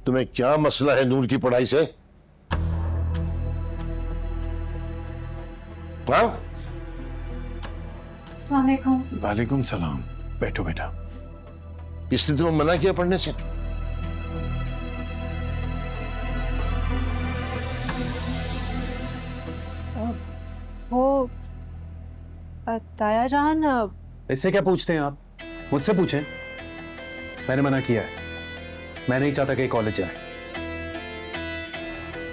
तुम्हें क्या मसला है नूर की पढ़ाई से? हाँ? अस्सलाम वालेकुम। वालेकुम सलाम। बैठो बेटा। इसने तुम्हें मना किया पढ़ने से? वो ताया जान, इससे क्या पूछते हैं आप? मुझसे पूछें। मैंने मना किया है। मैं नहीं चाहता कि कॉलेज जाए।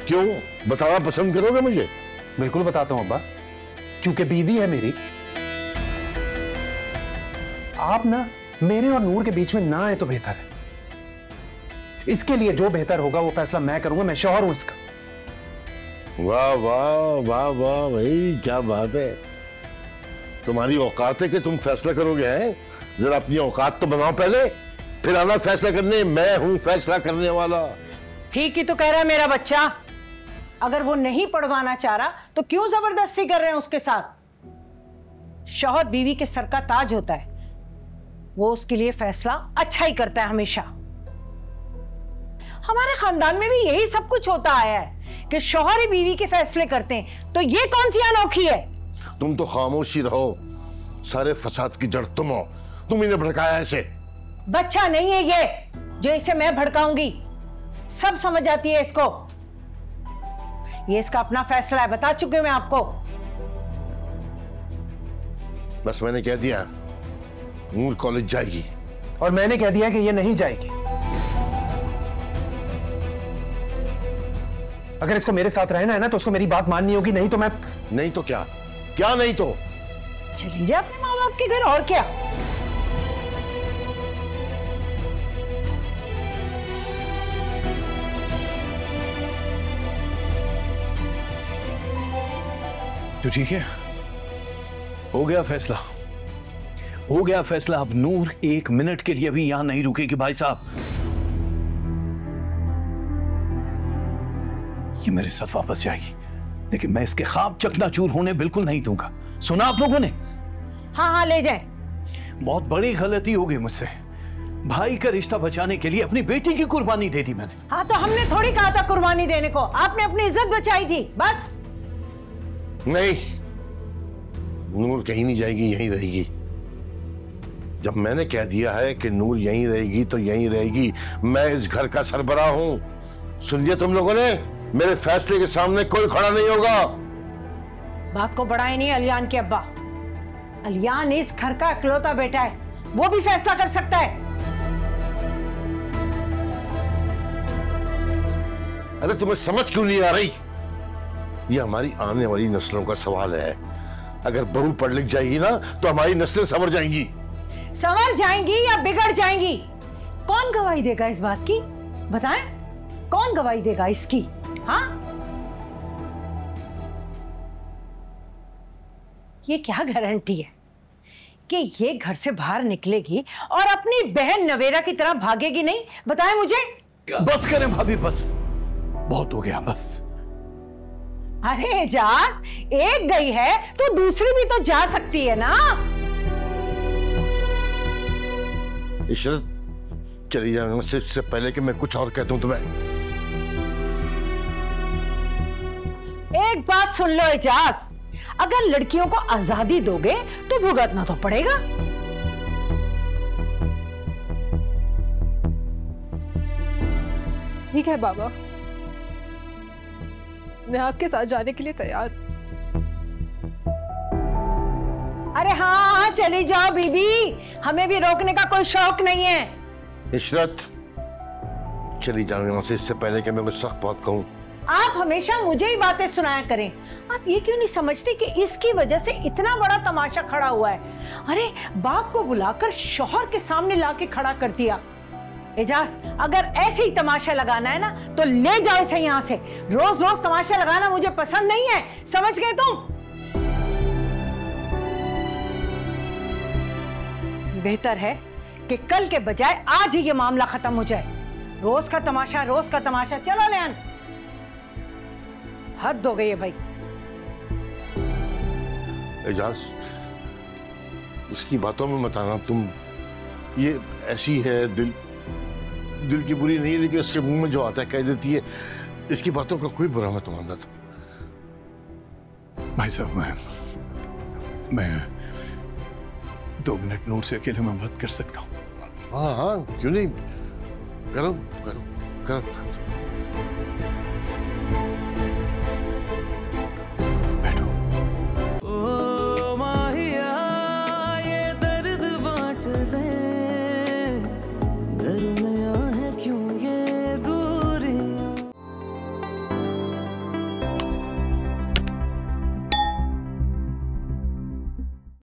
क्यों? बताना पसंद करोगे मुझे? बिल्कुल बताता हूं अब्बा, क्योंकि बीवी है मेरी। आप ना मेरे और नूर के बीच में ना आए तो बेहतर है। इसके लिए जो बेहतर होगा वो फैसला मैं करूंगा। मैं शौहर हूं इसका। वाह वाह वाह वाह भाई, क्या बात है। तुम्हारी औकात है कि तुम फैसला करोगे? हैं जरा अपनी औकात तो बनाओ पहले, फिर आना फैसला करने। मैं हूं फैसला करने वाला। ठीक ही तो कह रहा है मेरा बच्चा। अगर वो नहीं पढ़वाना चाह रहा तो क्यों जबरदस्ती कर रहे हैं उसके साथ? शौहर बीवी के सर का ताज होता है। वो उसके लिए फैसला अच्छा ही करता है हमेशा। हमारे खानदान में भी यही सब कुछ होता आया है कि शौहर ही बीवी के फैसले करते हैं। तो ये कौन सी अनोखी है? तुम तो खामोशी रहो। सारे फसाद की जड़ तुम हो। तुम इन्हें भड़काया ऐसे। बच्चा नहीं है ये जो इसे मैं भड़काऊंगी। सब समझ आती है इसको। ये इसका अपना फैसला है, बता चुकी हूं मैं आपको। बस मैंने कह दिया नूर कॉलेज जाएगी। और मैंने कह दिया कि ये नहीं जाएगी। अगर इसको मेरे साथ रहना है ना तो उसको मेरी बात माननी होगी, नहीं तो मैं। नहीं तो क्या? क्या नहीं तो? चली जाए अपने माँ बाप के घर, और क्या। तो ठीक है, हो गया फैसला। हो गया फैसला। अब नूर 1 मिनट के लिए भी यहां नहीं रुकेगी भाई साहब। ये मेरे साथ वापस जाएगी, लेकिन मैं इसके ख्वाब चकनाचूर होने बिल्कुल नहीं दूंगा। सुना आप लोगों ने? हाँ हाँ ले जाए। बहुत बड़ी गलती हो गई मुझसे। भाई का रिश्ता बचाने के लिए अपनी बेटी की कुर्बानी दे दी मैंने। हाँ तो हमने थोड़ी कहा था कुर्बानी देने को। आपने अपनी इज्जत बचाई थी बस। नहीं, नूर कहीं नहीं जाएगी, यहीं रहेगी। जब मैंने कह दिया है कि नूर यहीं रहेगी तो यहीं रहेगी। मैं इस घर का सरबराह हूं। सुन लिया तुम लोगों ने? मेरे फैसले के सामने कोई खड़ा नहीं होगा। बात को बढ़ाए नहीं अलियान के अब्बा। अलियान इस घर का इकलौता बेटा है, वो भी फैसला कर सकता है। अरे तुम्हें समझ क्यों नहीं आ रही? ये हमारी आने वाली नस्लों का सवाल है। अगर बहू पढ़ लिख जाएगी ना तो हमारी नस्लें संवर जाएंगी। संवर जाएंगी या बिगड़ जाएंगी, कौन गवाही देगा इस बात की? बताएं, कौन गवाही देगा इसकी? हाँ, ये क्या गारंटी है कि ये घर से बाहर निकलेगी और अपनी बहन नवेरा की तरह भागेगी नहीं? बताएं मुझे। बस करें भाभी, बस बहुत हो गया बस। अरे एजाज, एक गई है तो दूसरी भी तो जा सकती है ना। इशरत चली जाने से पहले कि मैं कुछ और कहता हूं तुम्हें। एक बात सुन लो एजाज, अगर लड़कियों को आजादी दोगे तो भुगतना तो पड़ेगा। ठीक है बाबा, मैं आपके साथ जाने के लिए तैयार हूं। अरे हाँ हाँ चली जाओ बीबी, हमें भी रोकने का कोई शौक नहीं है। इशरत चली जाओ यहाँ से, इससे पहले कि मैं कुछ सख्त बात कहूँ। आप हमेशा मुझे ही बातें सुनाया करें। आप ये क्यों नहीं समझते कि इसकी वजह से इतना बड़ा तमाशा खड़ा हुआ है? अरे बाप को बुलाकर शौहर के सामने लाके खड़ा कर दिया। एजाज, अगर ऐसे ही तमाशा लगाना है ना तो ले जाओ इसे यहाँ से। रोज रोज तमाशा लगाना मुझे पसंद नहीं है, समझ गए तुम? बेहतर है कि कल के बजाय आज ही ये मामला खत्म हो जाए। रोज का तमाशा, रोज का तमाशा। चलो लेन, हद हो गई है भाई। एजाज, इसकी बातों में मत आना तुम। ये ऐसी है दिल। दिल की बुरी नहीं है, लेकिन उसके मुंह में जो आता है कह देती है। इसकी बातों का कोई बुरा मत मानना तुम। भाई साहब, मैं 2 मिनट नूर से अकेले में बात कर सकता हूँ? हाँ हाँ, क्यों नहीं, करो करो करो।